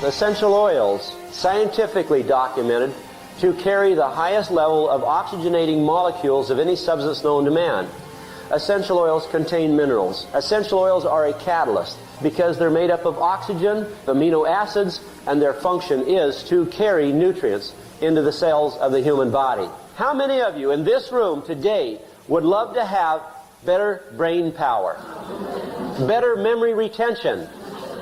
essential oils, scientifically documented to carry the highest level of oxygenating molecules of any substance known to man. Essential oils contain minerals. Essential oils are a catalyst because they're made up of oxygen, amino acids, and their function is to carry nutrients into the cells of the human body. How many of you in this room today would love to have better brain power, better memory retention?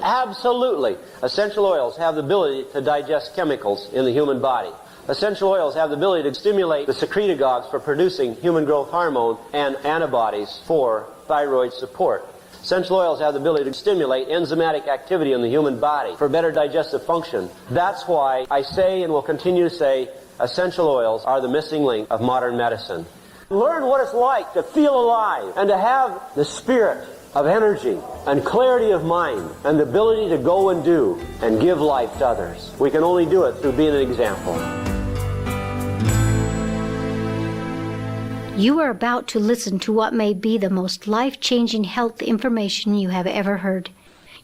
Absolutely. Essential oils have the ability to digest chemicals in the human body. Essential oils have the ability to stimulate the secretagogues for producing human growth hormone and antibodies for thyroid support. Essential oils have the ability to stimulate enzymatic activity in the human body for better digestive function. That's why I say and will continue to say essential oils are the missing link of modern medicine. Learn what it's like to feel alive and to have the spirit of energy and clarity of mind and the ability to go and do and give life to others. We can only do it through being an example. You are about to listen to what may be the most life-changing health information you have ever heard.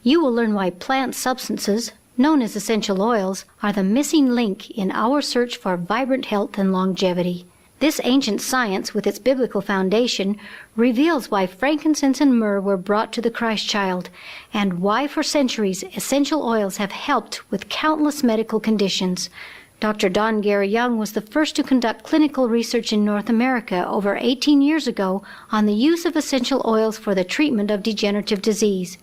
You will learn why plant substances, known as essential oils, are the missing link in our search for vibrant health and longevity. This ancient science, with its biblical foundation, reveals why frankincense and myrrh were brought to the Christ child, and why for centuries essential oils have helped with countless medical conditions. Dr. Don Gary Young was the first to conduct clinical research in North America over 18 years ago on the use of essential oils for the treatment of degenerative disease.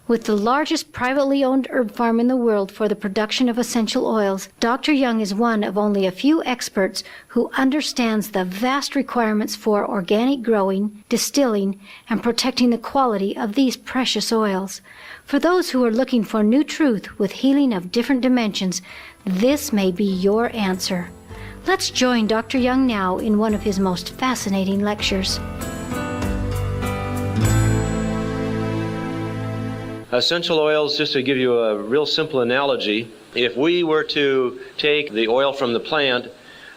With the largest privately owned herb farm in the world for the production of essential oils, Dr. Young is one of only a few experts who understands the vast requirements for organic growing, distilling, and protecting the quality of these precious oils. For those who are looking for new truth with healing of different dimensions, this may be your answer. Let's join Dr. Young now in one of his most fascinating lectures. Essential oils, just to give you a real simple analogy, if we were to take the oil from the plant,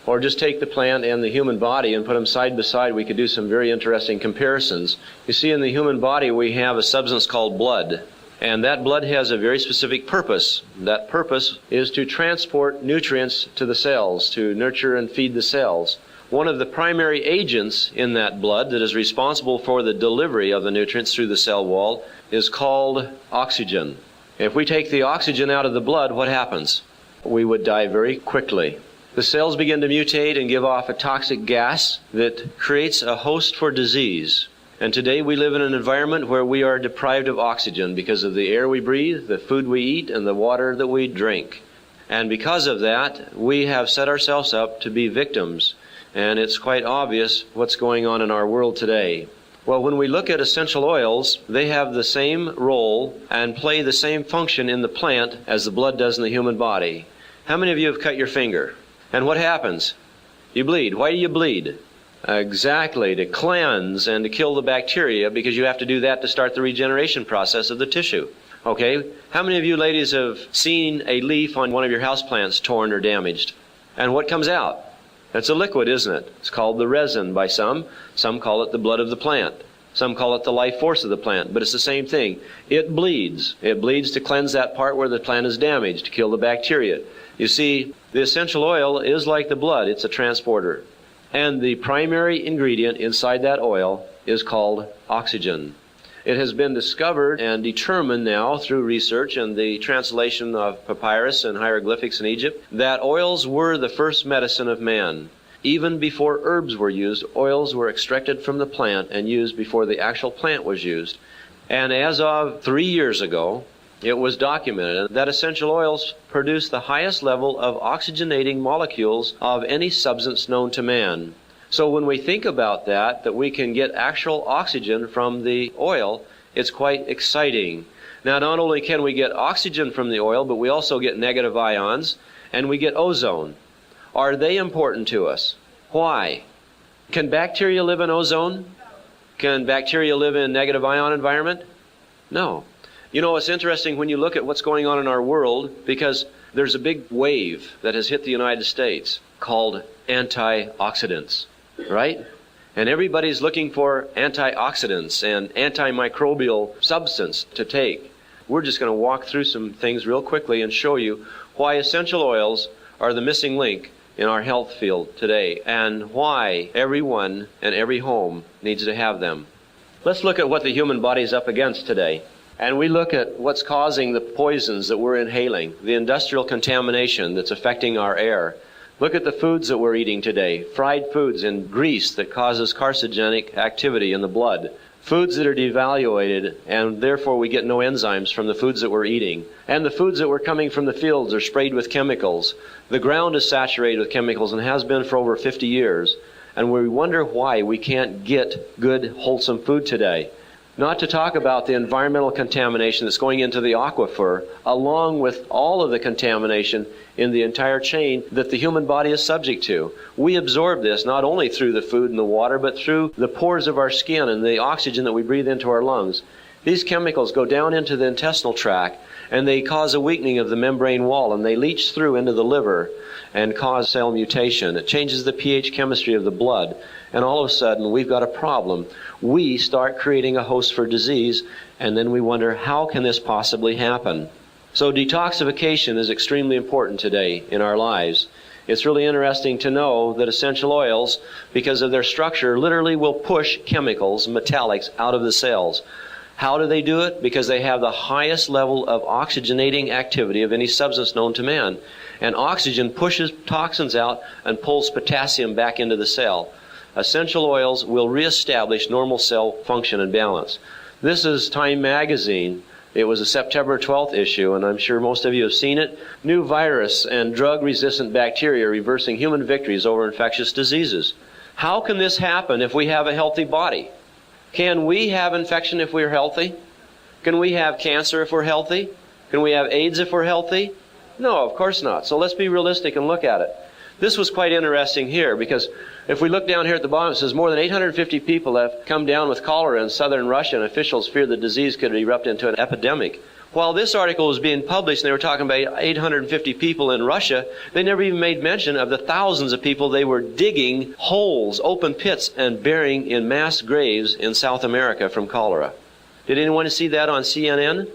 or just take the plant and the human body and put them side by side, we could do some very interesting comparisons. You see, in the human body we have a substance called blood, and that blood has a very specific purpose. That purpose is to transport nutrients to the cells, to nurture and feed the cells. One of the primary agents in that blood that is responsible for the delivery of the nutrients through the cell wall is called oxygen. If we take the oxygen out of the blood, what happens? We would die very quickly. The cells begin to mutate and give off a toxic gas that creates a host for disease. And today we live in an environment where we are deprived of oxygen because of the air we breathe, the food we eat, and the water that we drink. And because of that, we have set ourselves up to be victims. And it's quite obvious what's going on in our world today. Well, when we look at essential oils, they have the same role and play the same function in the plant as the blood does in the human body. How many of you have cut your finger? And what happens? You bleed. Why do you bleed? Exactly, to cleanse and to kill the bacteria, because you have to do that to start the regeneration process of the tissue. Okay, how many of you ladies have seen a leaf on one of your houseplants torn or damaged? And what comes out? It's a liquid, isn't it? It's called the resin by some. Some call it the blood of the plant. Some call it the life force of the plant, but it's the same thing. It bleeds. It bleeds to cleanse that part where the plant is damaged, to kill the bacteria. You see, the essential oil is like the blood. It's a transporter. And the primary ingredient inside that oil is called oxygen. It has been discovered and determined now through research and the translation of papyrus and hieroglyphics in Egypt that oils were the first medicine of man. Even before herbs were used, oils were extracted from the plant and used before the actual plant was used. And as of 3 years ago, it was documented that essential oils produce the highest level of oxygenating molecules of any substance known to man. So when we think about that we can get actual oxygen from the oil, it's quite exciting. Now, not only can we get oxygen from the oil, but we also get negative ions, and we get ozone. Are they important to us? Why? Can bacteria live in ozone? Can bacteria live in a negative ion environment? No. You know, it's interesting when you look at what's going on in our world, because there's a big wave that has hit the United States called antioxidants. Right? And everybody's looking for antioxidants and antimicrobial substance to take. We're just going to walk through some things real quickly and show you why essential oils are the missing link in our health field today and why everyone and every home needs to have them. Let's look at what the human body is up against today. And we look at what's causing the poisons that we're inhaling, the industrial contamination that's affecting our air. Look at the foods that we're eating today, fried foods in grease that causes carcinogenic activity in the blood, foods that are devaluated and therefore we get no enzymes from the foods that we're eating, and the foods that were coming from the fields are sprayed with chemicals. The ground is saturated with chemicals and has been for over 50 years, and we wonder why we can't get good, wholesome food today. Not to talk about the environmental contamination that's going into the aquifer, along with all of the contamination in the entire chain that the human body is subject to. We absorb this not only through the food and the water, but through the pores of our skin and the oxygen that we breathe into our lungs. These chemicals go down into the intestinal tract, and they cause a weakening of the membrane wall, and they leach through into the liver and cause cell mutation. It changes the pH chemistry of the blood, and all of a sudden we've got a problem. We start creating a host for disease, and then we wonder, how can this possibly happen? So detoxification is extremely important today in our lives. It's really interesting to know that essential oils, because of their structure, literally will push chemicals, metallics, out of the cells. How do they do it? Because they have the highest level of oxygenating activity of any substance known to man. And oxygen pushes toxins out and pulls potassium back into the cell. Essential oils will reestablish normal cell function and balance. This is Time magazine. It was a September 12th issue, and I'm sure most of you have seen it. New virus and drug-resistant bacteria reversing human victories over infectious diseases. How can this happen if we have a healthy body? Can we have infection if we're healthy? Can we have cancer if we're healthy? Can we have AIDS if we're healthy? No, of course not. So let's be realistic and look at it. This was quite interesting here, because if we look down here at the bottom, it says more than 850 people have come down with cholera in southern Russia, and officials fear the disease could erupt into an epidemic. While this article was being published and they were talking about 850 people in Russia, they never even made mention of the thousands of people they were digging holes, open pits, and burying in mass graves in South America from cholera. Did anyone see that on CNN?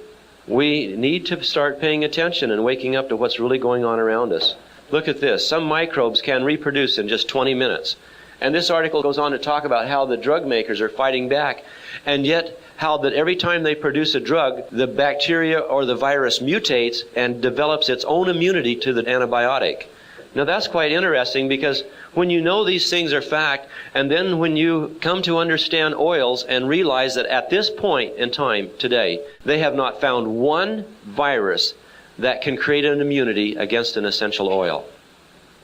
We need to start paying attention and waking up to what's really going on around us. Look at this. Some microbes can reproduce in just 20 minutes. And this article goes on to talk about how the drug makers are fighting back, and yet how that every time they produce a drug, the bacteria or the virus mutates and develops its own immunity to the antibiotic. Now that's quite interesting, because when you know these things are fact, and then when you come to understand oils and realize that at this point in time today, they have not found one virus that can create an immunity against an essential oil.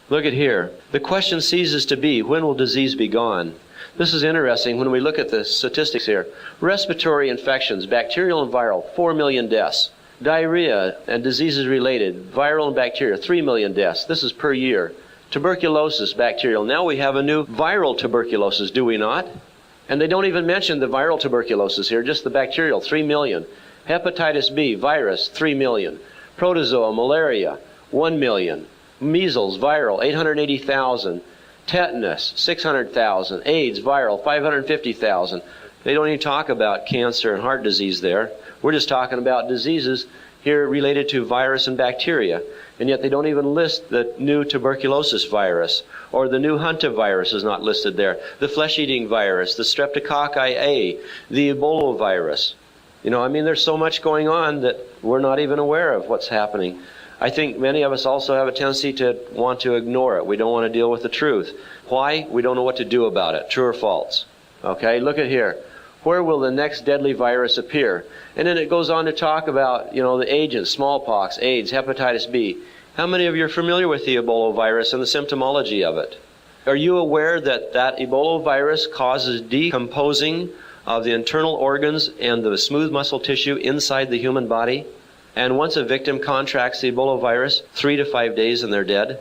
Look at here. The question ceases to be, when will disease be gone? This is interesting when we look at the statistics here. Respiratory infections, bacterial and viral, 4 million deaths. Diarrhea and diseases related, viral and bacterial, 3 million deaths. This is per year. Tuberculosis, bacterial. Now we have a new viral tuberculosis, do we not? And they don't even mention the viral tuberculosis here, just the bacterial, 3 million. Hepatitis B, virus, 3 million. Protozoa, malaria, 1 million. Measles, viral, 880,000. Tetanus, 600,000. AIDS, viral, 550,000. They don't even talk about cancer and heart disease there. We're just talking about diseases here related to virus and bacteria. And yet they don't even list the new tuberculosis virus, or the new hantavirus is not listed there. The flesh-eating virus, the streptococci A, the Ebola virus. There's so much going on that we're not even aware of what's happening. I think many of us also have a tendency to want to ignore it. We don't want to deal with the truth. Why? We don't know what to do about it. True or false? Okay, look at here. Where will the next deadly virus appear? And then it goes on to talk about, the agents, smallpox, AIDS, hepatitis B. How many of you are familiar with the Ebola virus and the symptomology of it? Are you aware that that Ebola virus causes decomposing of the internal organs and the smooth muscle tissue inside the human body? And once a victim contracts the Ebola virus, 3 to 5 days and they're dead.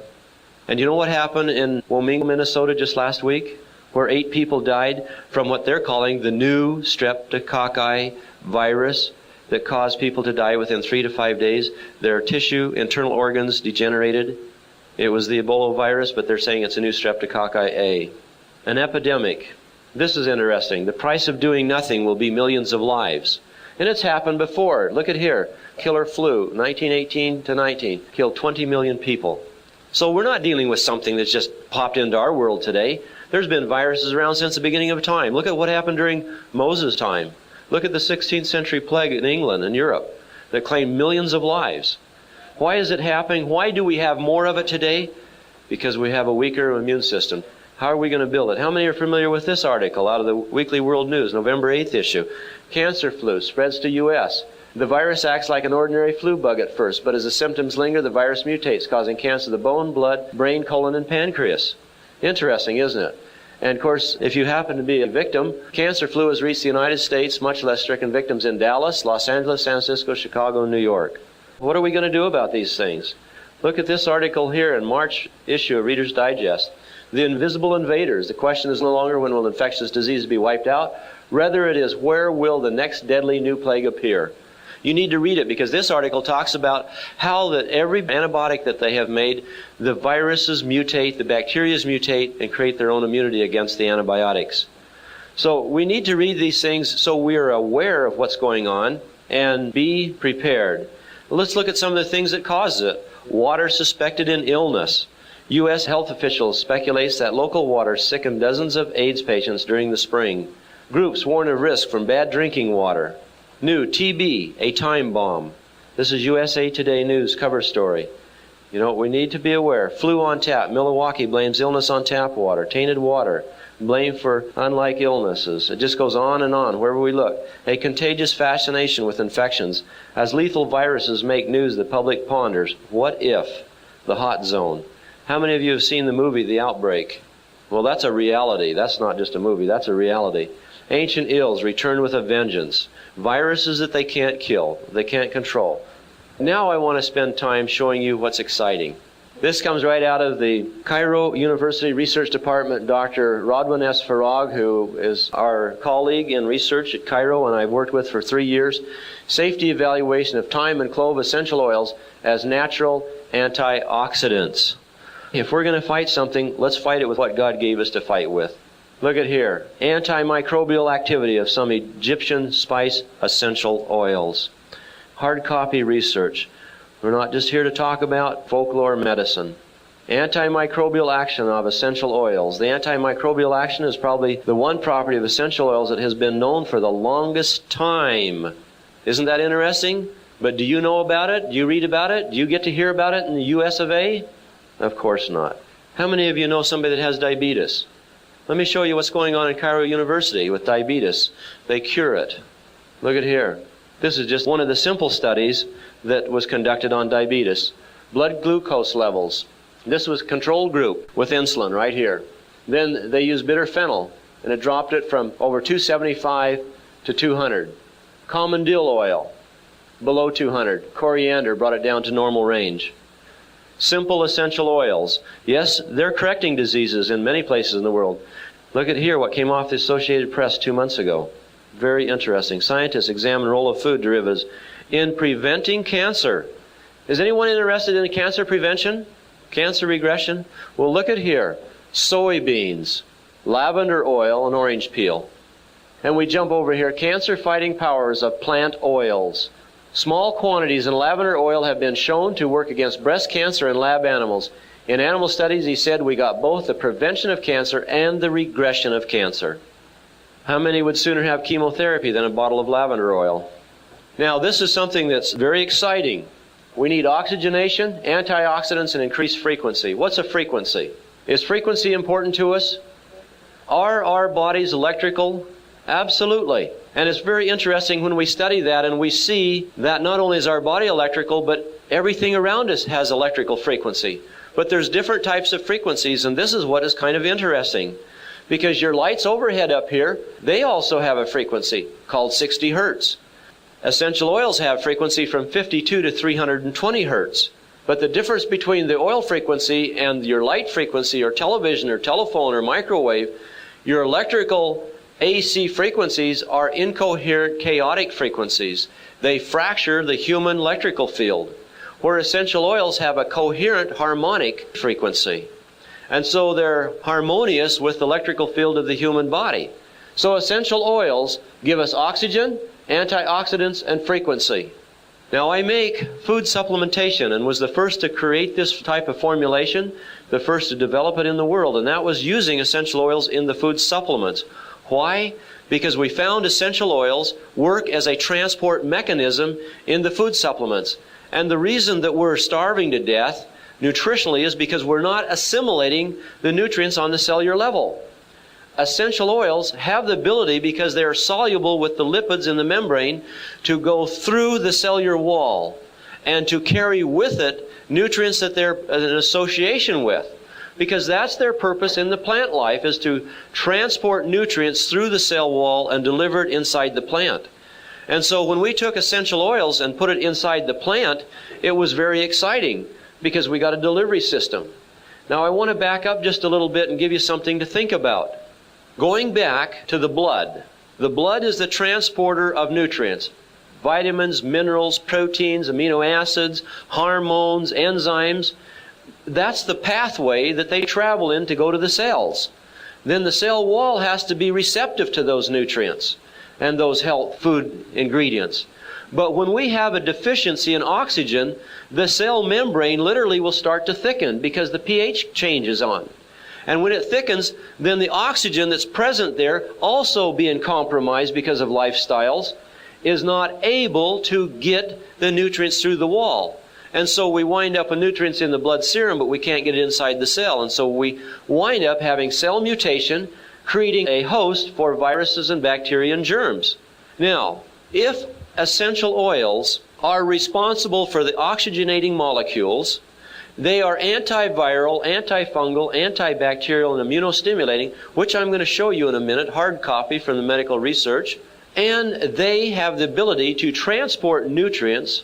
And you know what happened in Womingo, Minnesota just last week? Where 8 people died from what they're calling the new streptococci virus that caused people to die within 3 to 5 days. Their tissue, internal organs degenerated. It was the Ebola virus, but they're saying it's a new streptococci A. An epidemic. This is interesting. The price of doing nothing will be millions of lives. And it's happened before. Look at here. Killer flu, 1918 to 19, killed 20 million people. So we're not dealing with something that's just popped into our world today. There's been viruses around since the beginning of time. Look at what happened during Moses' time. Look at the 16th century plague in England and Europe that claimed millions of lives. Why is it happening? Why do we have more of it today? Because we have a weaker immune system. How are we going to build it? How many are familiar with this article out of the Weekly World News, November 8th issue? Cancer flu spreads to U.S. The virus acts like an ordinary flu bug at first, but as the symptoms linger, the virus mutates, causing cancer of the bone, blood, brain, colon, and pancreas. Interesting, isn't it? And of course, if you happen to be a victim, cancer flu has reached the United States, much less stricken victims in Dallas, Los Angeles, San Francisco, Chicago, and New York. What are we going to do about these things? Look at this article here in March issue of Reader's Digest. The invisible invaders. The question is no longer when will infectious disease be wiped out. Rather it is where will the next deadly new plague appear. You need to read it because this article talks about how that every antibiotic that they have made, the viruses mutate, the bacteria mutate, and create their own immunity against the antibiotics. So we need to read these things so we are aware of what's going on and be prepared. Let's look at some of the things that cause it. Water suspected in illness. U.S. health officials speculate that local water sickened dozens of AIDS patients during the spring. Groups warn of risk from bad drinking water. New TB, a time bomb. This is USA Today News cover story. You know, we need to be aware. Flu on tap. Milwaukee blames illness on tap water. Tainted water. Blamed for unlike illnesses. It just goes on and on wherever we look. A contagious fascination with infections. As lethal viruses make news, the public ponders, what if? The hot zone. How many of you have seen the movie The Outbreak? Well, that's a reality. That's not just a movie. That's a reality. Ancient ills return with a vengeance. Viruses that they can't kill, they can't control. Now I want to spend time showing you what's exciting. This comes right out of the Cairo University Research Department. Dr. Rodwan S. Farag, who is our colleague in research at Cairo and I've worked with for 3 years. Safety evaluation of thyme and clove essential oils as natural antioxidants. If we're going to fight something, let's fight it with what God gave us to fight with. Look at here. Antimicrobial activity of some Egyptian spice essential oils. Hard copy research. We're not just here to talk about folklore medicine. Antimicrobial action of essential oils. The antimicrobial action is probably the one property of essential oils that has been known for the longest time. Isn't that interesting? But do you know about it? Do you read about it? Do you get to hear about it in the US of A? Of course not. How many of you know somebody that has diabetes? Let me show you what's going on in Cairo University with diabetes. They cure it. Look at here. This is just one of the simple studies that was conducted on diabetes. Blood glucose levels. This was a control group with insulin right here. Then they used bitter fennel, and it dropped it from over 275 to 200. Common dill oil, below 200. Coriander brought it down to normal range. Simple essential oils. Yes, they're correcting diseases in many places in the world. Look at here what came off the Associated Press 2 months ago. Very interesting. Scientists examine the role of food derivatives in preventing cancer. Is anyone interested in cancer prevention? Cancer regression? Well, look at here. Soybeans, lavender oil, and orange peel. And we jump over here. Cancer-fighting powers of plant oils. Small quantities in lavender oil have been shown to work against breast cancer in lab animals. In animal studies, he said, we got both the prevention of cancer and the regression of cancer. How many would sooner have chemotherapy than a bottle of lavender oil? Now, this is something that's very exciting. We need oxygenation, antioxidants, and increased frequency. What's a frequency? Is frequency important to us? Are our bodies electrical? Absolutely. And it's very interesting when we study that and we see that not only is our body electrical, but everything around us has electrical frequency. But there's different types of frequencies, and this is what is kind of interesting. Because your lights overhead up here, they also have a frequency called 60 hertz. Essential oils have frequency from 52 to 320 hertz. But the difference between the oil frequency and your light frequency or television or telephone or microwave, your electrical AC frequencies are incoherent, chaotic frequencies. They fracture the human electrical field, where essential oils have a coherent, harmonic frequency. And so they're harmonious with the electrical field of the human body. So essential oils give us oxygen, antioxidants, and frequency. Now, I make food supplementation and was the first to create this type of formulation, the first to develop it in the world, and that was using essential oils in the food supplements. Why? Because we found essential oils work as a transport mechanism in the food supplements. And the reason that we're starving to death nutritionally is because we're not assimilating the nutrients on the cellular level. Essential oils have the ability, because they are soluble with the lipids in the membrane, to go through the cellular wall and to carry with it nutrients that they're in association with. Because that's their purpose in the plant life, is to transport nutrients through the cell wall and deliver it inside the plant. And so when we took essential oils and put it inside the plant, it was very exciting because we got a delivery system. Now I want to back up just a little bit and give you something to think about. Going back to the blood. The blood is the transporter of nutrients. Vitamins, minerals, proteins, amino acids, hormones, enzymes. That's the pathway that they travel in to go to the cells. Then the cell wall has to be receptive to those nutrients and those health food ingredients. But when we have a deficiency in oxygen, the cell membrane literally will start to thicken because the pH changes on. And when it thickens, then the oxygen that's present there, also being compromised because of lifestyles, is not able to get the nutrients through the wall. And so we wind up with nutrients in the blood serum, but we can't get it inside the cell. And so we wind up having cell mutation, creating a host for viruses and bacteria and germs. Now, if essential oils are responsible for the oxygenating molecules, they are antiviral, antifungal, antibacterial, and immunostimulating, which I'm going to show you in a minute, hard copy from the medical research. And they have the ability to transport nutrients,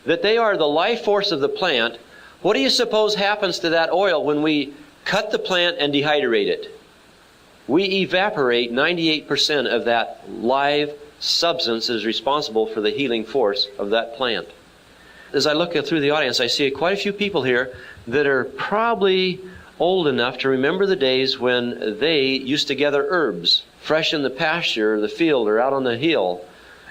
that they are the life force of the plant. What do you suppose happens to that oil when we cut the plant and dehydrate it? We evaporate 98% of that live substance that is responsible for the healing force of that plant. As I look through the audience, I see quite a few people here that are probably old enough to remember the days when they used to gather herbs fresh in the pasture or the field or out on the hill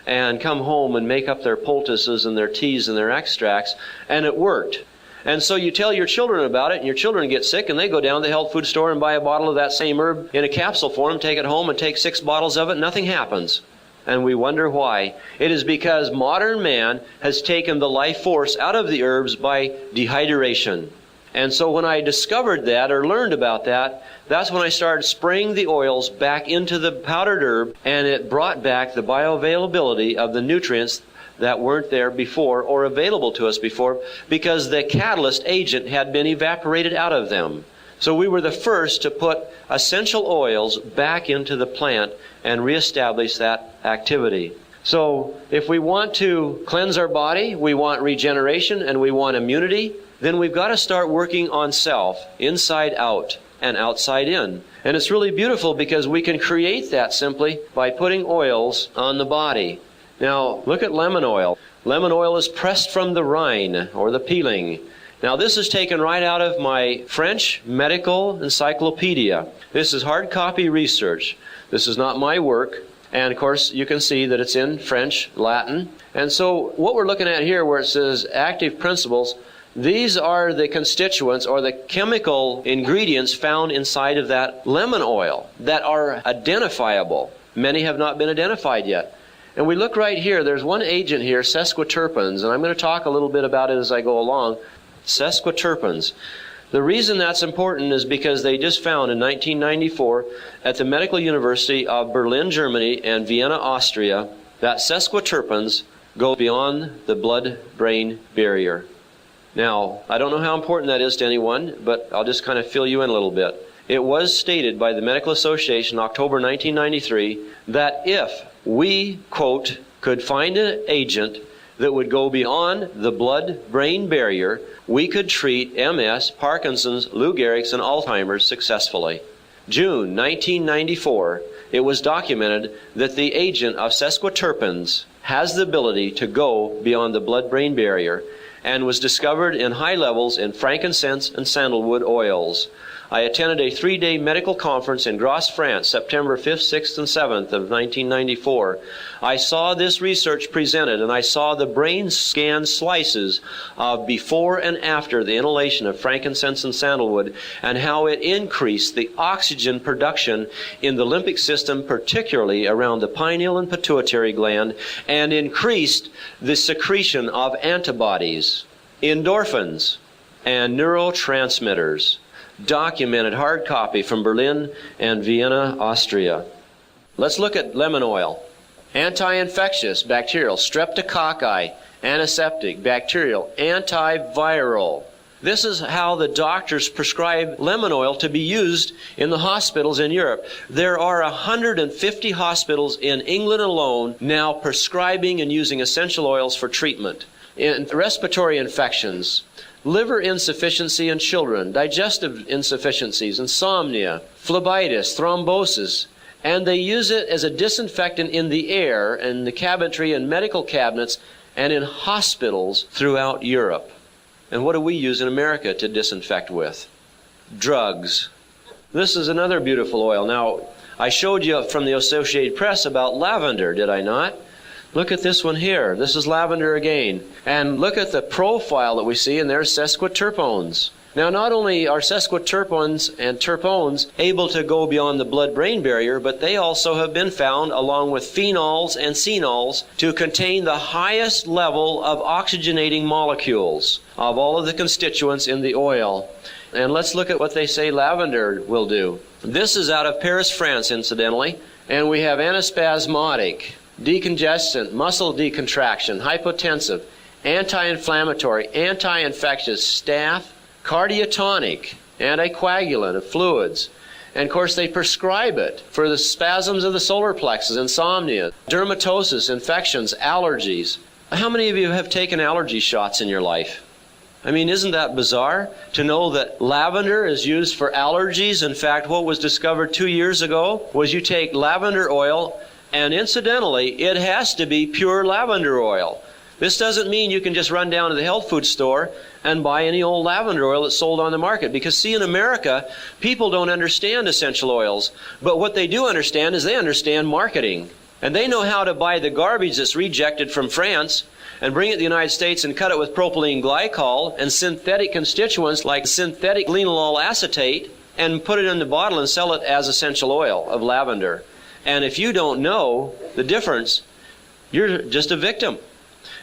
and come home and make up their poultices and their teas and their extracts, and it worked. And so you tell your children about it, and your children get sick, and they go down to the health food store and buy a bottle of that same herb in a capsule form, take it home and take 6 bottles of it, nothing happens. And we wonder why. It is because modern man has taken the life force out of the herbs by dehydration. And so when I discovered that or learned about that, that's when I started spraying the oils back into the powdered herb, and it brought back the bioavailability of the nutrients that weren't there before or available to us before, because the catalyst agent had been evaporated out of them. So we were the first to put essential oils back into the plant and reestablish that activity. So if we want to cleanse our body, we want regeneration, and we want immunity, then we've got to start working on self, inside out and outside in. And it's really beautiful because we can create that simply by putting oils on the body. Now, look at lemon oil. Lemon oil is pressed from the rind, or the peeling. Now, this is taken right out of my French medical encyclopedia. This is hard copy research. This is not my work. And, of course, you can see that it's in French, Latin. And so what we're looking at here, where it says active principles, these are the constituents or the chemical ingredients found inside of that lemon oil that are identifiable. Many have not been identified yet. And we look right here, there's one agent here, sesquiterpenes, and I'm going to talk a little bit about it as I go along. Sesquiterpenes. The reason that's important is because they just found in 1994 at the Medical University of Berlin, Germany, and Vienna, Austria, that sesquiterpenes go beyond the blood-brain barrier. Now, I don't know how important that is to anyone, but I'll just kind of fill you in a little bit. It was stated by the Medical Association in October 1993 that if we, quote, could find an agent that would go beyond the blood-brain barrier, we could treat MS, Parkinson's, Lou Gehrig's, and Alzheimer's successfully. June 1994, it was documented that the agent of sesquiterpenes has the ability to go beyond the blood-brain barrier. and was discovered in high levels in frankincense and sandalwood oils. I attended a 3-day medical conference in Grasse, France, September 5th, 6th, and 7th of 1994. I saw this research presented, and I saw the brain scan slices of before and after the inhalation of frankincense and sandalwood, and how it increased the oxygen production in the limbic system, particularly around the pineal and pituitary gland, and increased the secretion of antibodies, endorphins, and neurotransmitters. Documented hard copy from Berlin and Vienna, Austria. Let's look at lemon oil. Anti-infectious, bacterial, streptococci, antiseptic, bacterial, antiviral. This is how the doctors prescribe lemon oil to be used in the hospitals in Europe. There are 150 hospitals in England alone now prescribing and using essential oils for treatment. In respiratory infections, liver insufficiency in children, digestive insufficiencies, insomnia, phlebitis, thrombosis, and they use it as a disinfectant in the air, in the cabinetry and medical cabinets, and in hospitals throughout Europe. And what do we use in America to disinfect with? Drugs. This is another beautiful oil. Now, I showed you from the Associated Press about lavender, did I not? Look at this one here. This is lavender again. And look at the profile that we see, and there's sesquiterpenes. Now, not only are sesquiterpenes and terpenes able to go beyond the blood-brain barrier, but they also have been found, along with phenols and xenols, to contain the highest level of oxygenating molecules of all of the constituents in the oil. And let's look at what they say lavender will do. This is out of Paris, France, incidentally. And we have antispasmodic, decongestant, muscle decontraction, hypotensive, anti-inflammatory, anti-infectious, staph, cardiotonic, anticoagulant of fluids. And of course they prescribe it for the spasms of the solar plexus, insomnia, dermatosis, infections, allergies. How many of you have taken allergy shots in your life? I mean, isn't that bizarre to know that lavender is used for allergies? In fact, what was discovered 2 years ago was you take lavender oil, and incidentally, it has to be pure lavender oil. This doesn't mean you can just run down to the health food store and buy any old lavender oil that's sold on the market. Because see, in America, people don't understand essential oils. But what they do understand is they understand marketing. And they know how to buy the garbage that's rejected from France and bring it to the United States and cut it with propylene glycol and synthetic constituents like synthetic linalool acetate and put it in the bottle and sell it as essential oil of lavender. And if you don't know the difference, you're just a victim.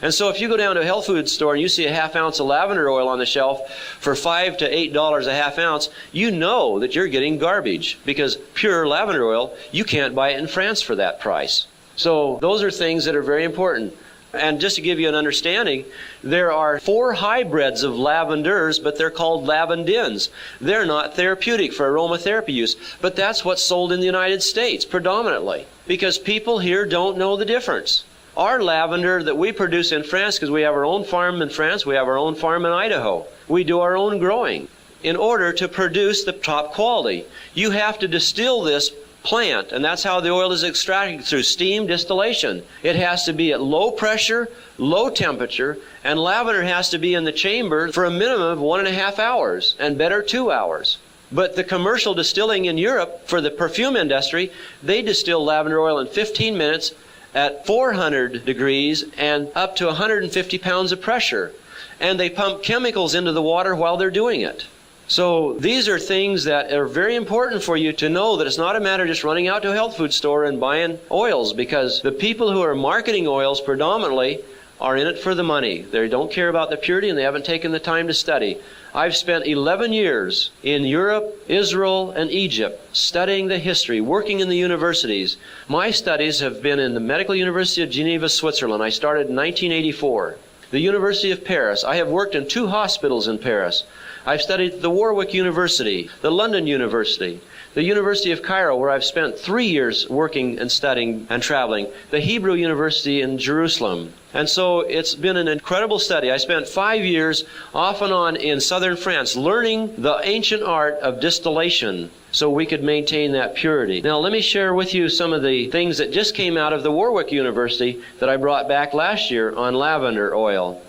And so if you go down to a health food store and you see a half ounce of lavender oil on the shelf for $5 to $8 a half ounce, you know that you're getting garbage, because pure lavender oil, you can't buy it in France for that price. So those are things that are very important. And just to give you an understanding, there are 4 hybrids of lavenders, but they're called lavandins. They're not therapeutic for aromatherapy use, but that's what's sold in the United States predominantly, because people here don't know the difference. Our lavender that we produce in France, because we have our own farm in France, we have our own farm in Idaho, we do our own growing. In order to produce the top quality, you have to distill this plant, and that's how the oil is extracted, through steam distillation. It has to be at low pressure, low temperature, and lavender has to be in the chamber for a minimum of 1.5 hours, and better 2 hours. But the commercial distilling in Europe, for the perfume industry, they distill lavender oil in 15 minutes at 400 degrees and up to 150 pounds of pressure. And they pump chemicals into the water while they're doing it. So these are things that are very important for you to know, that it's not a matter of just running out to a health food store and buying oils, because the people who are marketing oils predominantly are in it for the money. They don't care about the purity, and they haven't taken the time to study. I've spent 11 years in Europe, Israel, and Egypt studying the history, working in the universities. My studies have been in the Medical University of Geneva, Switzerland. I started in 1984. The University of Paris. I have worked in 2 hospitals in Paris. I've studied at the Warwick University, the London University, the University of Cairo, where I've spent 3 years working and studying and traveling, the Hebrew University in Jerusalem. And so it's been an incredible study. I spent 5 years off and on in southern France learning the ancient art of distillation so we could maintain that purity. Now let me share with you some of the things that just came out of the Warwick University that I brought back last year on lavender oil.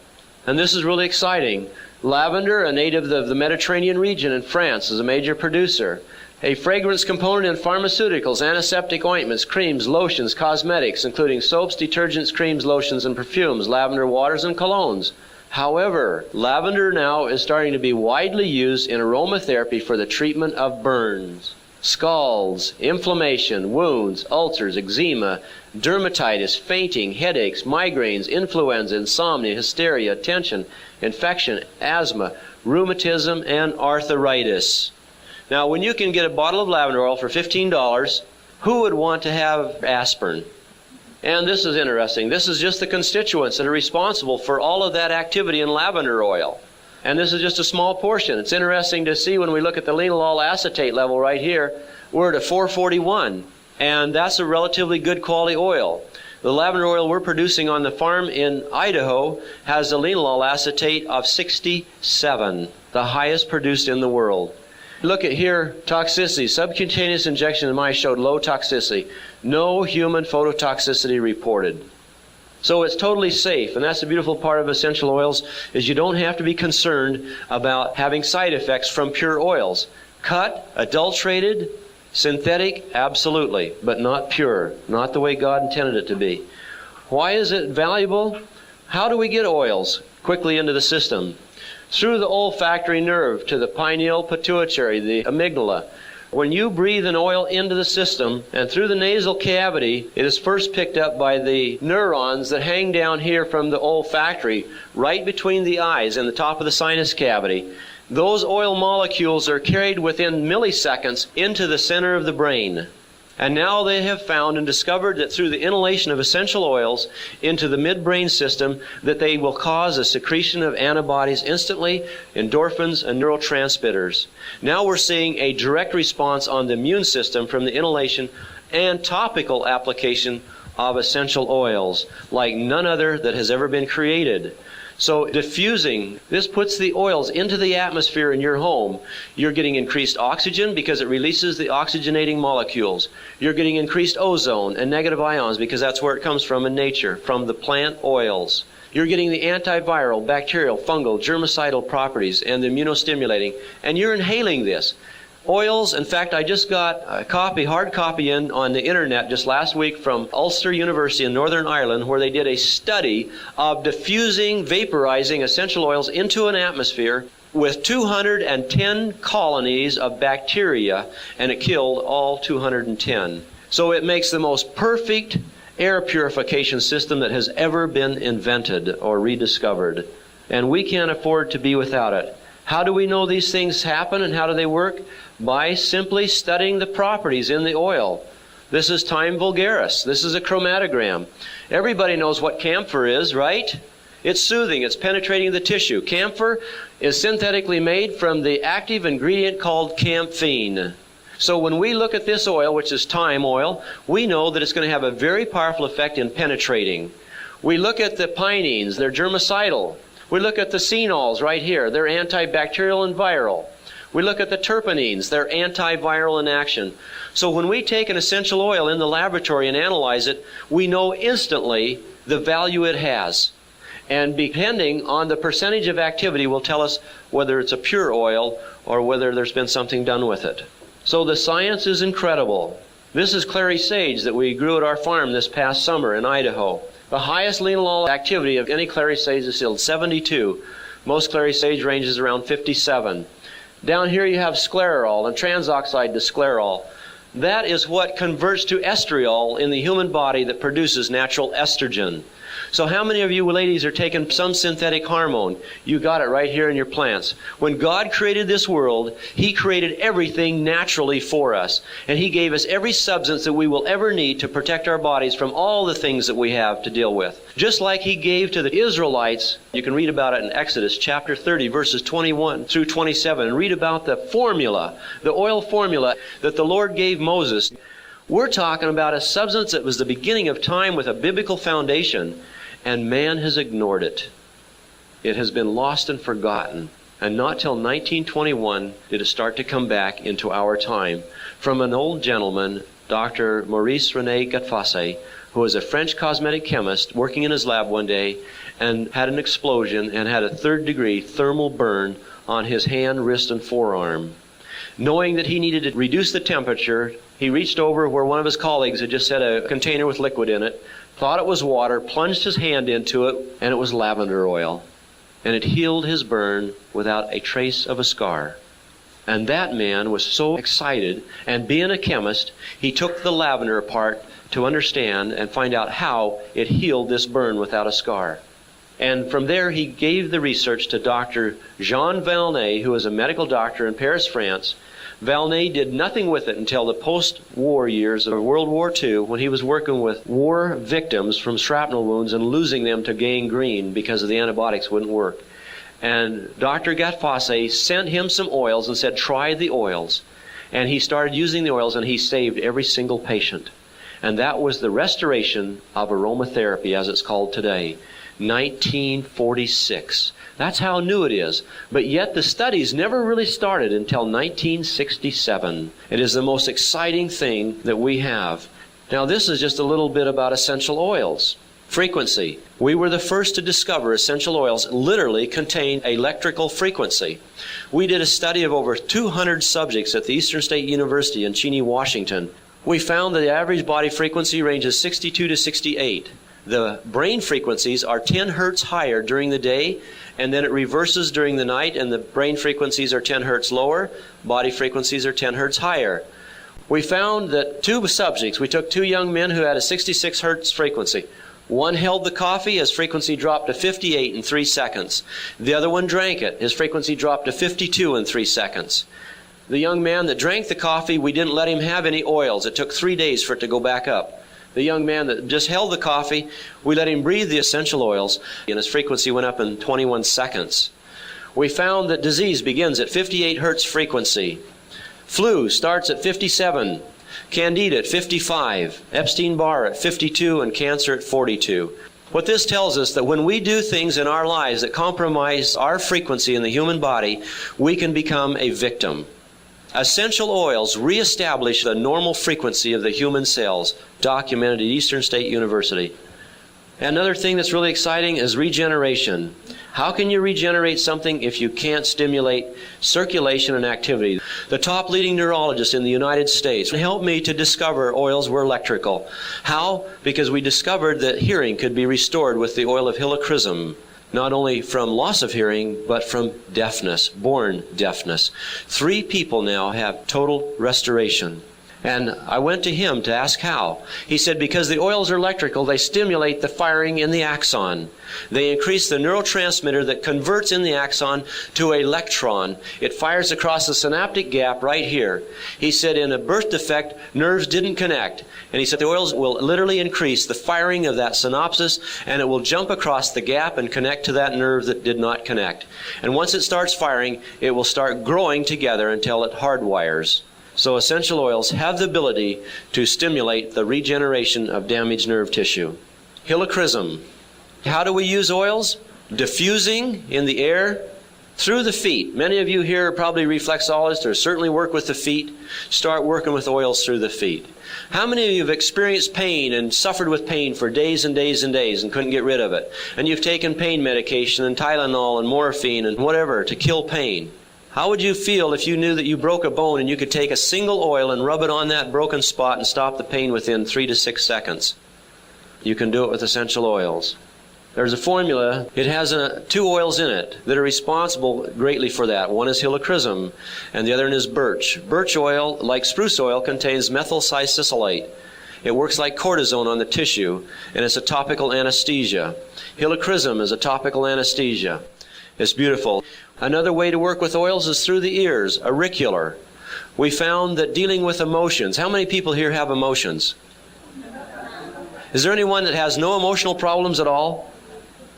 And this is really exciting. Lavender, a native of the Mediterranean region in France, is a major producer. A fragrance component in pharmaceuticals, antiseptic ointments, creams, lotions, cosmetics, including soaps, detergents, creams, lotions, and perfumes, lavender waters, and colognes. However, lavender now is starting to be widely used in aromatherapy for the treatment of burns, scalds, inflammation, wounds, ulcers, eczema, dermatitis, fainting, headaches, migraines, influenza, insomnia, hysteria, tension, infection, asthma, rheumatism, and arthritis. Now, when you can get a bottle of lavender oil for $15, who would want to have aspirin? And this is interesting. This is just the constituents that are responsible for all of that activity in lavender oil. And this is just a small portion. It's interesting to see when we look at the linalool acetate level right here, we're at a 441. And that's a relatively good quality oil. The lavender oil we're producing on the farm in Idaho has a linalool acetate of 67, the highest produced in the world. Look at here, toxicity. Subcutaneous injection in mice showed low toxicity. No human phototoxicity reported. So it's totally safe, and that's the beautiful part of essential oils, is you don't have to be concerned about having side effects from pure oils. Cut, adulterated, synthetic, absolutely, but not pure, not the way God intended it to be. Why is it valuable? How do we get oils quickly into the system? Through the olfactory nerve to the pineal pituitary, the amygdala. When you breathe an oil into the system and through the nasal cavity, it is first picked up by the neurons that hang down here from the olfactory, right between the eyes and the top of the sinus cavity. Those oil molecules are carried within milliseconds into the center of the brain. And now they have found and discovered that through the inhalation of essential oils into the midbrain system, that they will cause a secretion of antibodies instantly, endorphins and neurotransmitters. Now we're seeing a direct response on the immune system from the inhalation and topical application of essential oils like none other that has ever been created. So diffusing, this puts the oils into the atmosphere in your home. You're getting increased oxygen because it releases the oxygenating molecules. You're getting increased ozone and negative ions because that's where it comes from in nature, from the plant oils. You're getting the antiviral, bacterial, fungal, germicidal properties and the immunostimulating, and you're inhaling this. Oils, in fact, I just got a copy, hard copy in on the internet just last week from Ulster University in Northern Ireland, where they did a study of diffusing, vaporizing essential oils into an atmosphere with 210 colonies of bacteria, and it killed all 210. So it makes the most perfect air purification system that has ever been invented or rediscovered. And we can't afford to be without it. How do we know these things happen and how do they work? By simply studying the properties in the oil. This is Thyme vulgaris. This is a chromatogram. Everybody knows what camphor is, right? It's soothing. It's penetrating the tissue. Camphor is synthetically made from the active ingredient called camphene. So when we look at this oil, which is thyme oil, we know that it's going to have a very powerful effect in penetrating. We look at the pinene. They're germicidal. We look at the phenols right here. They're antibacterial and viral. We look at the terpenes. They're antiviral in action. So when we take an essential oil in the laboratory and analyze it, we know instantly the value it has. And depending on the percentage of activity will tell us whether it's a pure oil or whether there's been something done with it. So the science is incredible. This is clary sage that we grew at our farm this past summer in Idaho. The highest linalool activity of any clary sage is still 72. Most clary sage ranges around 57. Down here you have sclerol and transoxide to sclerol. That is what converts to estriol in the human body that produces natural estrogen. So how many of you ladies are taking some synthetic hormone? You got it right here in your plants. When God created this world, He created everything naturally for us. And He gave us every substance that we will ever need to protect our bodies from all the things that we have to deal with. Just like He gave to the Israelites, you can read about it in Exodus chapter 30, verses 21 through 27, and read about the formula, the oil formula that the Lord gave Moses. We're talking about a substance that was the beginning of time with a biblical foundation, and man has ignored it. It has been lost and forgotten. And not till 1921 did it start to come back into our time from an old gentleman Dr. Maurice René Gattefossé, who was a French cosmetic chemist working in his lab one day and had an explosion and had a third-degree thermal burn on his hand, wrist, and forearm. Knowing that he needed to reduce the temperature, he reached over where one of his colleagues had just set a container with liquid in it, thought it was water, plunged his hand into it, and it was lavender oil. And it healed his burn without a trace of a scar. And that man was so excited, and being a chemist, he took the lavender apart to understand and find out how it healed this burn without a scar. And from there, he gave the research to Dr. Jean Valnet, who was a medical doctor in Paris, France. Valnet did nothing with it until the post-war years of World War II, when he was working with war victims from shrapnel wounds and losing them to gangrene because the antibiotics wouldn't work. And Dr. Gattefossé sent him some oils and said, try the oils. And he started using the oils, and he saved every single patient. And that was the restoration of aromatherapy, as it's called today. 1946. That's how new it is. But yet the studies never really started until 1967. It is the most exciting thing that we have. Now, this is just a little bit about essential oils. Frequency. We were the first to discover essential oils literally contain electrical frequency. We did a study of over 200 subjects at the Eastern State University in Cheney, Washington. We found that the average body frequency ranges 62 to 68. The brain frequencies are 10 hertz higher during the day, and then it reverses during the night, and the brain frequencies are 10 hertz lower, body frequencies are 10 hertz higher. We found that two subjects, we took two young men who had a 66 hertz frequency. One held the coffee, his frequency dropped to 58 in 3 seconds. The other one drank it, his frequency dropped to 52 in 3 seconds. The young man that drank the coffee, we didn't let him have any oils. It took 3 days for it to go back up. The young man that just held the coffee, we let him breathe the essential oils, and his frequency went up in 21 seconds. We found that disease begins at 58 hertz frequency. Flu starts at 57, Candida at 55, Epstein-Barr at 52, and cancer at 42. What this tells us that when we do things in our lives that compromise our frequency in the human body, we can become a victim. Essential oils reestablish the normal frequency of the human cells, documented at Eastern State University. Another thing that's really exciting is regeneration. How can you regenerate something if you can't stimulate circulation and activity? The top leading neurologist in the United States helped me to discover oils were electrical. How? Because we discovered that hearing could be restored with the oil of helichrysum. Not only from loss of hearing, but from deafness, born deafness. 3 people now have total restoration. And I went to him to ask how. He said, because the oils are electrical, they stimulate the firing in the axon. They increase the neurotransmitter that converts in the axon to an electron. It fires across the synaptic gap right here. He said in a birth defect, nerves didn't connect. And he said the oils will literally increase the firing of that synapse, and it will jump across the gap and connect to that nerve that did not connect. And once it starts firing, it will start growing together until it hardwires. So essential oils have the ability to stimulate the regeneration of damaged nerve tissue. Helichrysum. How do we use oils? Diffusing in the air through the feet. Many of you here are probably reflexologists or certainly work with the feet. Start working with oils through the feet. How many of you have experienced pain and suffered with pain for days and days and days and couldn't get rid of it? And you've taken pain medication and Tylenol and morphine and whatever to kill pain. How would you feel if you knew that you broke a bone and you could take a single oil and rub it on that broken spot and stop the pain within 3 to 6 seconds? You can do it with essential oils. There's a formula. It has 2 oils in it that are responsible greatly for that. One is helichrysum and the other one is birch. Birch oil, like spruce oil, contains methylsalicylate. It works like cortisone on the tissue, and it's a topical anesthesia. Helichrysum is a topical anesthesia. It's beautiful. Another way to work with oils is through the ears, auricular. We found that dealing with emotions. How many people here have emotions? Is there anyone that has no emotional problems at all?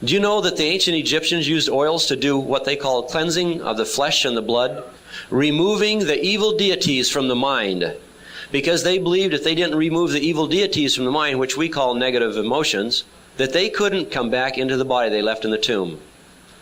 Do you know that the ancient Egyptians used oils to do what they call cleansing of the flesh and the blood? Removing the evil deities from the mind. Because they believed if they didn't remove the evil deities from the mind, which we call negative emotions, that they couldn't come back into the body they left in the tomb.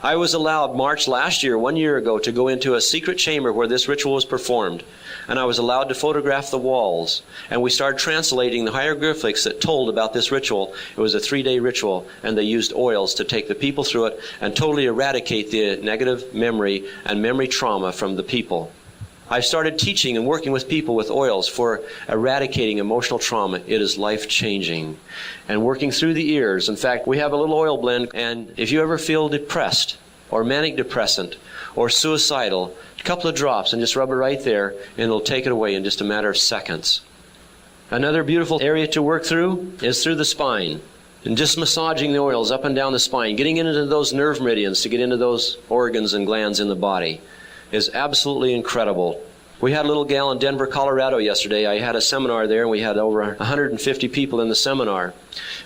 I was allowed March last year, 1 year ago, to go into a secret chamber where this ritual was performed. And I was allowed to photograph the walls. And we started translating the hieroglyphics that told about this ritual. It was a 3-day ritual, and they used oils to take the people through it and totally eradicate the negative memory and memory trauma from the people. I started teaching and working with people with oils for eradicating emotional trauma. It is life-changing. And working through the ears. In fact, we have a little oil blend, and if you ever feel depressed or manic depressant or suicidal, a couple of drops and just rub it right there, and it'll take it away in just a matter of seconds. Another beautiful area to work through is through the spine. And just massaging the oils up and down the spine, getting into those nerve meridians to get into those organs and glands in the body is absolutely incredible. We had a little gal in Denver, Colorado yesterday. I had a seminar there, and we had over 150 people in the seminar.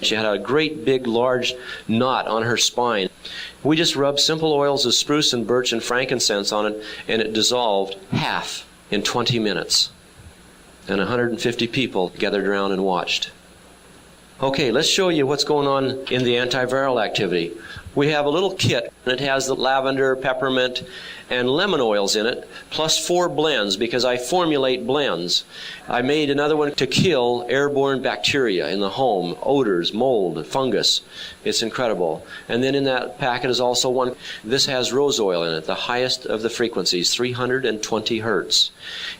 She had a great big large knot on her spine. We just rubbed simple oils of spruce and birch and frankincense on it, and it dissolved half in 20 minutes. And 150 people gathered around and watched. Okay, let's show you what's going on in the antiviral activity. We have a little kit, and it has the lavender, peppermint, and lemon oils in it, plus 4 blends, because I formulate blends. I made another one to kill airborne bacteria in the home, odors, mold, fungus. It's incredible. And then in that packet is also one. This has rose oil in it, the highest of the frequencies, 320 hertz.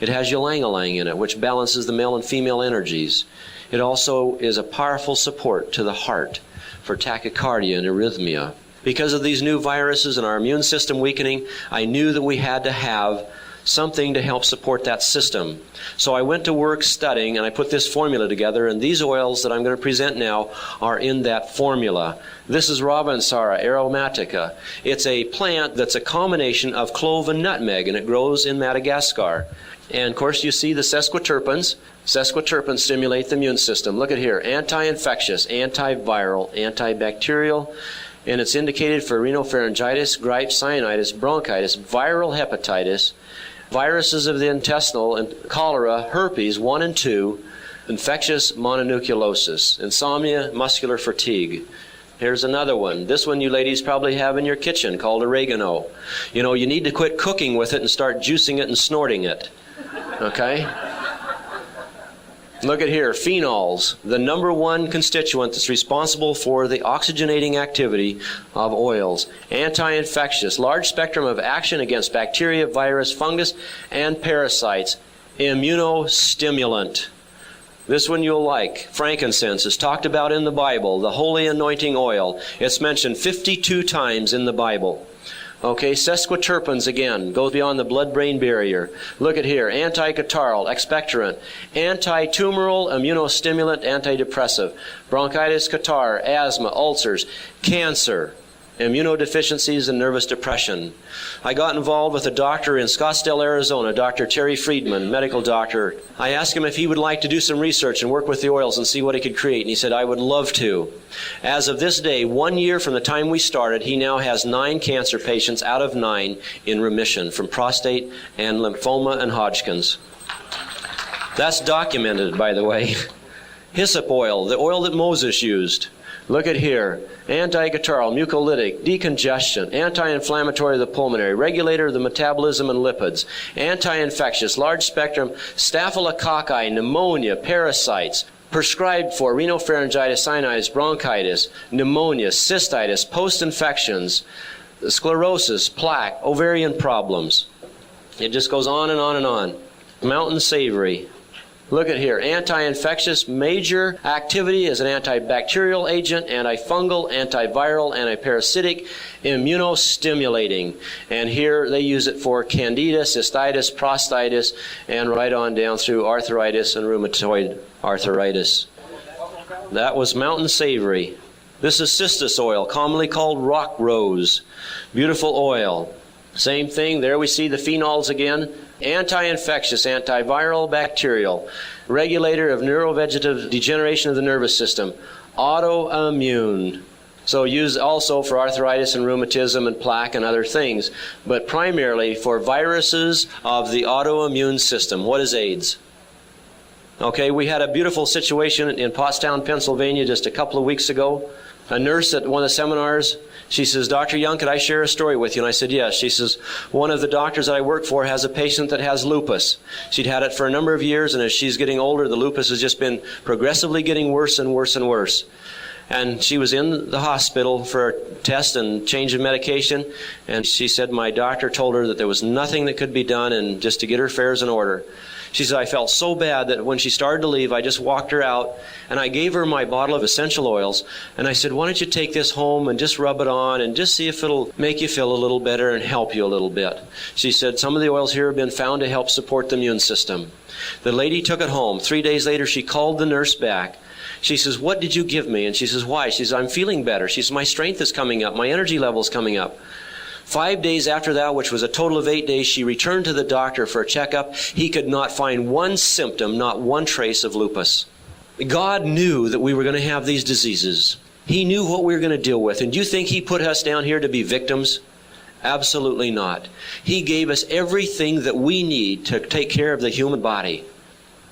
It has ylang-ylang in it, which balances the male and female energies. It also is a powerful support to the heart for tachycardia and arrhythmia. Because of these new viruses and our immune system weakening, I knew that we had to have something to help support that system. So I went to work studying, and I put this formula together, and these oils that I'm going to present now are in that formula. This is Ravensara aromatica. It's a plant that's a combination of clove and nutmeg, and it grows in Madagascar. And of course you see the sesquiterpenes. Sesquiterpenes stimulate the immune system. Look at here, anti-infectious, antiviral, antibacterial, and it's indicated for rhinopharyngitis, gripes, sinusitis, bronchitis, viral hepatitis, viruses of the intestinal, and cholera, herpes 1 and 2, infectious mononucleosis, insomnia, muscular fatigue. Here's another one. This one you ladies probably have in your kitchen, called oregano. You know, you need to quit cooking with it and start juicing it and snorting it. Okay? Look at here, phenols, the number 1 constituent that's responsible for the oxygenating activity of oils. Anti-infectious, large spectrum of action against bacteria, virus, fungus, and parasites. Immunostimulant. This one you'll like. Frankincense is talked about in the Bible, the holy anointing oil. It's mentioned 52 times in the Bible. Okay, sesquiterpenes again, goes beyond the blood-brain barrier. Look at here, anti-catarrhal, expectorant, anti-tumoral, immunostimulant, antidepressive, bronchitis, catarrh, asthma, ulcers, cancer, immunodeficiencies, and nervous depression. I got involved with a doctor in Scottsdale, Arizona, Dr. Terry Friedman, medical doctor. I asked him if he would like to do some research and work with the oils and see what he could create, and he said, I would love to. As of this day, 1 year from the time we started, he now has 9 cancer patients out of 9 in remission from prostate and lymphoma and Hodgkin's. That's documented, by the way. Hyssop oil, the oil that Moses used. Look at here, anti-catarrhal, mucolytic, decongestion, anti-inflammatory of the pulmonary, regulator of the metabolism and lipids, anti-infectious, large spectrum, staphylococci, pneumonia, parasites, prescribed for rhinopharyngitis, sinusitis, bronchitis, pneumonia, cystitis, post-infections, sclerosis, plaque, ovarian problems. It just goes on and on and on. Mountain Savory. Look at here, anti-infectious, major activity as an antibacterial agent, antifungal, antiviral, antiparasitic, immunostimulating. And here they use it for candida, cystitis, prostatitis, and right on down through arthritis and rheumatoid arthritis. That was Mountain Savory. This is cistus oil, commonly called rock rose. Beautiful oil. Same thing, there we see the phenols again. Anti-infectious, antiviral, bacterial, regulator of neurovegetative degeneration of the nervous system, autoimmune. So used also for arthritis and rheumatism and plaque and other things, but primarily for viruses of the autoimmune system. What is AIDS? Okay, we had a beautiful situation in Pottstown, Pennsylvania just a couple of weeks ago. A nurse at one of the seminars, She says, Dr. Young, could I share a story with you? And I said, yes. She says, one of the doctors that I work for has a patient that has lupus. She'd had it for a number of years, and as she's getting older, the lupus has just been progressively getting worse and worse and worse. And she was in the hospital for a test and change of medication, and she said my doctor told her that there was nothing that could be done and just to get her affairs in order. She said, I felt so bad that when she started to leave, I just walked her out, and I gave her my bottle of essential oils, and I said, why don't you take this home and just rub it on and just see if it'll make you feel a little better and help you a little bit. She said, some of the oils here have been found to help support the immune system. The lady took it home. 3 days later, she called the nurse back. She says, what did you give me? And she says, why? She says, I'm feeling better. She says, my strength is coming up. My energy level's coming up. 5 days after that, which was a total of 8 days, she returned to the doctor for a checkup. He could not find one symptom, not one trace of lupus. God knew that we were going to have these diseases. He knew what we were going to deal with. And do you think He put us down here to be victims? Absolutely not. He gave us everything that we need to take care of the human body.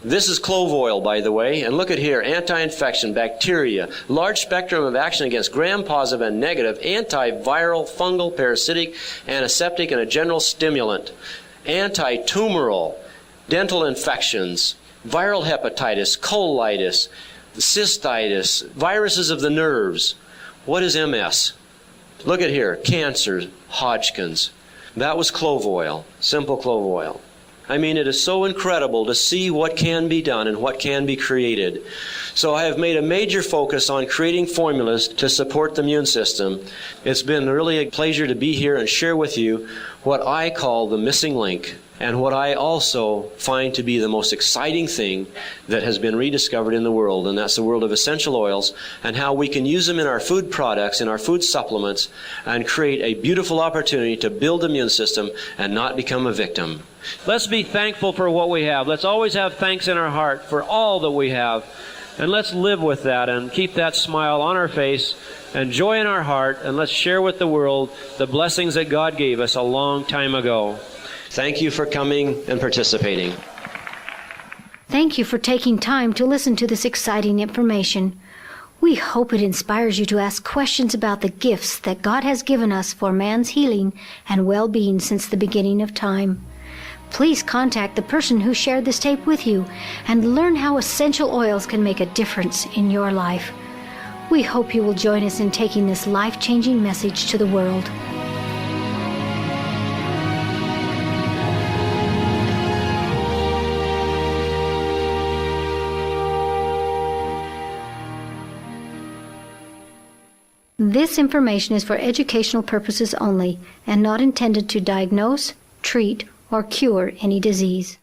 This is clove oil, by the way, and look at here, anti-infection, bacteria, large spectrum of action against gram-positive and negative, antiviral, fungal, parasitic, antiseptic, and a general stimulant, anti-tumoral, dental infections, viral hepatitis, colitis, cystitis, viruses of the nerves. What is MS? Look at here, cancer, Hodgkin's. That was clove oil, simple clove oil. I mean, it is so incredible to see what can be done and what can be created. So I have made a major focus on creating formulas to support the immune system. It's been really a pleasure to be here and share with you what I call the missing link, and what I also find to be the most exciting thing that has been rediscovered in the world, and that's the world of essential oils and how we can use them in our food products, in our food supplements, and create a beautiful opportunity to build the immune system and not become a victim. Let's be thankful for what we have. Let's always have thanks in our heart for all that we have. And let's live with that and keep that smile on our face and joy in our heart, and let's share with the world the blessings that God gave us a long time ago. Thank you for coming and participating. Thank you for taking time to listen to this exciting information. We hope it inspires you to ask questions about the gifts that God has given us for man's healing and well-being since the beginning of time. Please contact the person who shared this tape with you and learn how essential oils can make a difference in your life. We hope you will join us in taking this life-changing message to the world. This information is for educational purposes only and not intended to diagnose, treat, or cure any disease.